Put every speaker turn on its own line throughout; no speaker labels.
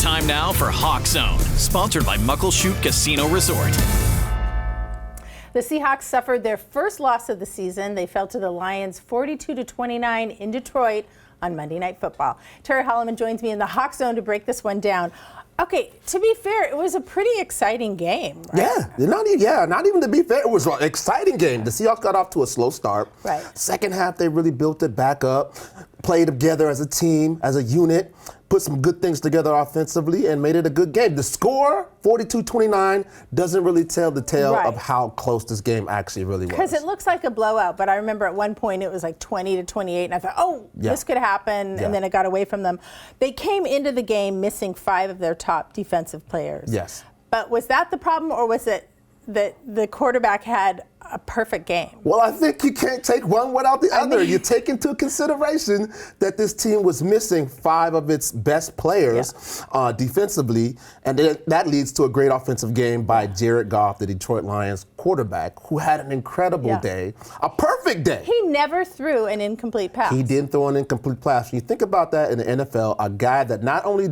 Time now for Hawk Zone, sponsored by Muckleshoot Casino Resort.
The Seahawks suffered their first loss of the season. They fell to the Lions 42-29 in Detroit on Monday Night Football. Terry Hollimon joins me in the Hawk Zone to break this one down. Okay, to be fair, it was a pretty exciting game, right?
Not even to be fair, it was an exciting game. The Seahawks got off to a slow start.
Right.
Second half, they really built it back up, played together as a team, as a unit, put some good things together offensively, and made it a good game. The score, 42-29, doesn't really tell the tale of how close this game actually really was.
Because it looks like a blowout, but I remember at one point it was like 20-28, and I thought, this could happen, and then it got away from them. They came into the game missing 5 of their top defensive players.
Yes.
But was that the problem, or was it that the quarterback had a perfect game?
Well, I think you can't take one without the other. You take into consideration that this team was missing 5 of its best players defensively, and that leads to a great offensive game by Jared Goff, the Detroit Lions quarterback, who had an incredible day, a perfect day.
He never threw an incomplete pass.
He didn't throw an incomplete pass. When you think about that in the NFL, a guy that not only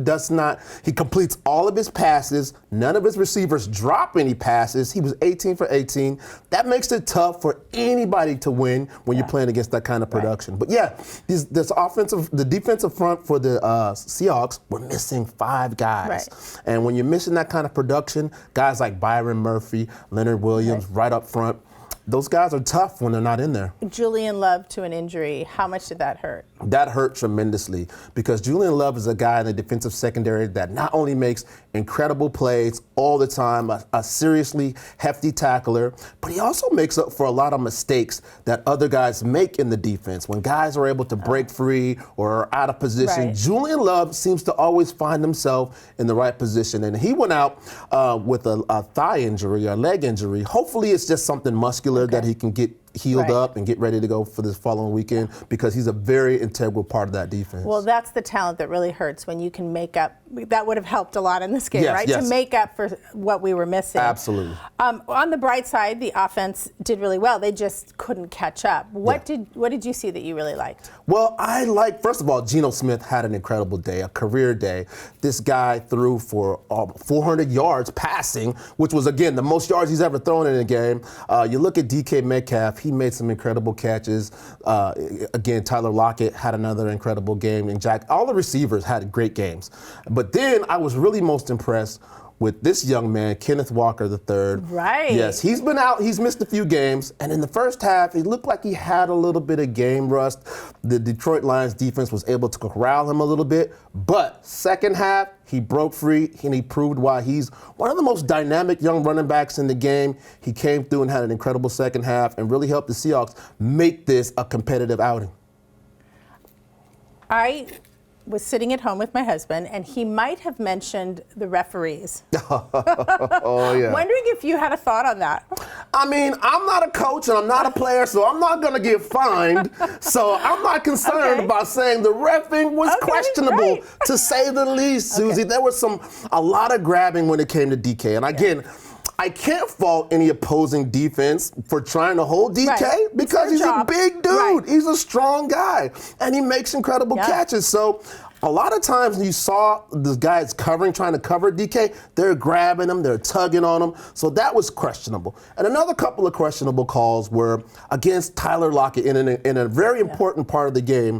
he completes all of his passes, none of his receivers drop any passes. He was 18 for 18. That makes it tough for anybody to win when you're playing against that kind of production. But the defensive front for the Seahawks were missing 5 guys. And when you're missing that kind of production, guys like Byron Murphy, Leonard Williams right up front, those guys are tough when they're not in there.
Julian Love to an injury, how much did that hurt?
That hurt tremendously because Julian Love is a guy in the defensive secondary that not only makes incredible plays all the time, a seriously hefty tackler, but he also makes up for a lot of mistakes that other guys make in the defense. When guys are able to break free or are out of position, Julian Love seems to always find himself in the right position. And he went out with a thigh injury, a leg injury. Hopefully it's just something muscular that he can get healed up and get ready to go for this following weekend because he's a very integral part of that defense.
Well, that's the talent that really hurts when you can make up. That would have helped a lot in this game, right? To make up for what we were missing.
Absolutely.
On the bright side, the offense did really well. They just couldn't catch up. What did you see that you really liked?
Well, first of all, Geno Smith had an incredible day, a career day. This guy threw for 400 yards passing, which was, again, the most yards he's ever thrown in a game. You look at DK Metcalf, he made some incredible catches. Again, Tyler Lockett had another incredible game, and all the receivers had great games. But then I was really most impressed with this young man, Kenneth Walker III.
Right.
Yes, he's been out, he's missed a few games, and in the first half, he looked like he had a little bit of game rust. The Detroit Lions defense was able to corral him a little bit, but second half, he broke free, and he proved why he's one of the most dynamic young running backs in the game. He came through and had an incredible second half and really helped the Seahawks make this a competitive outing.
I was sitting at home with my husband, and he might have mentioned the referees.
Oh, yeah.
Wondering if you had a thought on that.
I mean, I'm not a coach and I'm not a player, so I'm not going to get fined. So I'm not concerned about saying the reffing was questionable, to say the least, Susie. There was a lot of grabbing when it came to DK. And again, I can't fault any opposing defense for trying to hold DK because he's a big dude. He's a strong guy, and he makes incredible catches. So a lot of times you saw the guys trying to cover DK, they're grabbing him, they're tugging on him. So that was questionable. And another couple of questionable calls were against Tyler Lockett in a very important part of the game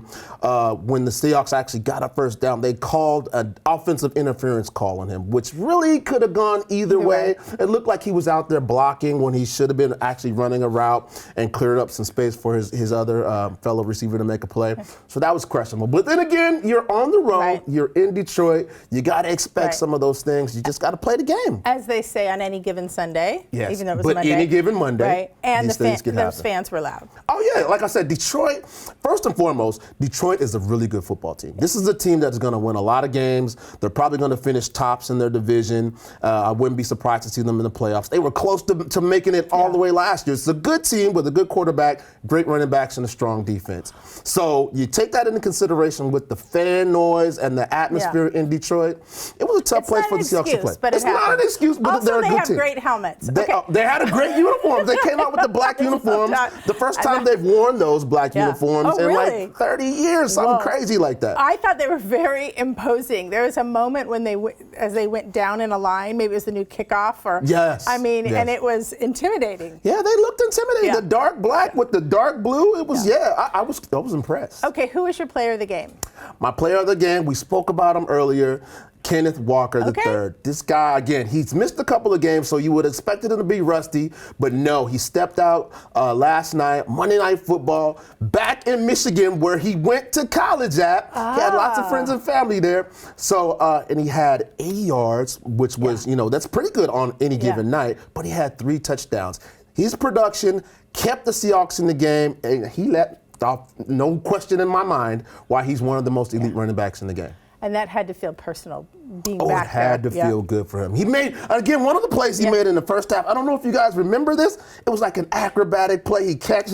when the Seahawks actually got a first down. They called an offensive interference call on him, which really could have gone either way. It looked like he was out there blocking when he should have been actually running a route and cleared up some space for his other fellow receiver to make a play. So that was questionable. But then again, you're on the road, you're in Detroit, you got to expect some of those things. You just got to play the game.
As they say on any given Sunday, even though it was
but
Monday.
Any given Monday,
and
these things can happen.
those fans were loud.
Oh, yeah. Like I said, Detroit, first and foremost, Detroit is a really good football team. This is a team that's going to win a lot of games. They're probably going to finish tops in their division. I wouldn't be surprised to see them in the playoffs. They were close to making it all the way last year. It's a good team with a good quarterback, great running backs, and a strong defense. So you take that into consideration with the fan noise noise and the atmosphere in Detroit. It was a tough place for the Seahawks to play.
But
it's not an excuse, but
also,
they're a good team.
Also, they have great helmets.
They had a great uniform. They came out with the black uniforms. The first time they've worn those black uniforms in like 30 years, something crazy like that.
I thought they were very imposing. There was a moment when as they went down in a line, maybe it was the new kickoff, or and it was intimidating.
Yeah, they looked intimidating. The dark black with the dark blue. It was I was impressed.
Okay, who was your player of the game?
My player of the game, we spoke about him earlier, Kenneth Walker III. This guy, again, he's missed a couple of games, so you would expect him to be rusty, but no, he stepped out last night, Monday Night Football, back in Michigan, where he went to college at. He had lots of friends and family there. So, and he had 80 yards, which was, that's pretty good on any given night, but he had 3 touchdowns. His production kept the Seahawks in the game, and he let off, no question in my mind, why he's one of the most elite running backs in the game.
And that had to feel personal, being back there.
It had to feel good for him. He made, again, one of the plays he made in the first half, I don't know if you guys remember this, it was like an acrobatic play. He gets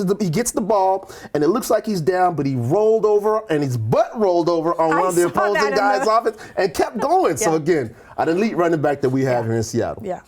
the ball, and it looks like he's down, but he rolled over, and his butt rolled over on one of the opposing guys' offense, and kept going. So again, an elite running back that we have here in Seattle.
Yeah.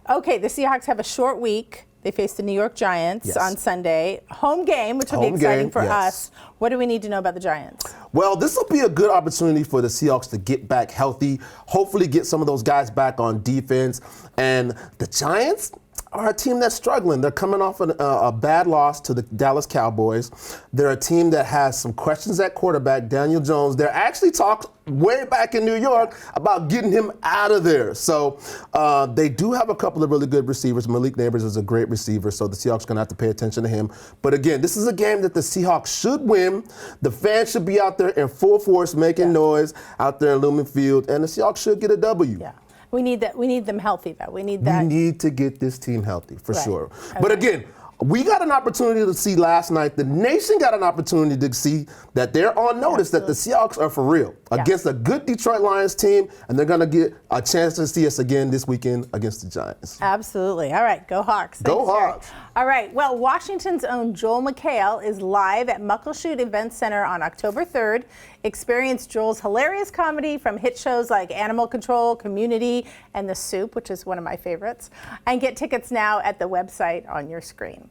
Okay, the Seahawks have a short week. They face the New York Giants on Sunday. Home game, which will be exciting for us. What do we need to know about the Giants?
Well, this will be a good opportunity for the Seahawks to get back healthy, hopefully get some of those guys back on defense. And the Giants are a team that's struggling. They're coming off a bad loss to the Dallas Cowboys. They're a team that has some questions at quarterback, Daniel Jones. There actually talked way back in New York about getting him out of there. So they do have a couple of really good receivers. Malik Neighbors is a great receiver, so the Seahawks are going to have to pay attention to him. But again, this is a game that the Seahawks should win. The fans should be out there in full force making noise out there in Lumen Field, and the Seahawks should get a W.
Yeah. We need that. We need them healthy, though. We need that.
We need to get this team healthy, for sure. Okay. But again, we got an opportunity to see last night. The nation got an opportunity to see that they're on notice that the Seahawks are for real against a good Detroit Lions team, and they're going to get a chance to see us again this weekend against the Giants.
Absolutely. All right. Go Hawks.
Go Hawks.
All right. Well, Washington's own Joel McHale is live at Muckleshoot Event Center on October 3rd. Experience Joel's hilarious comedy from hit shows like Animal Control, Community, and The Soup, which is one of my favorites. And get tickets now at the website on your screen.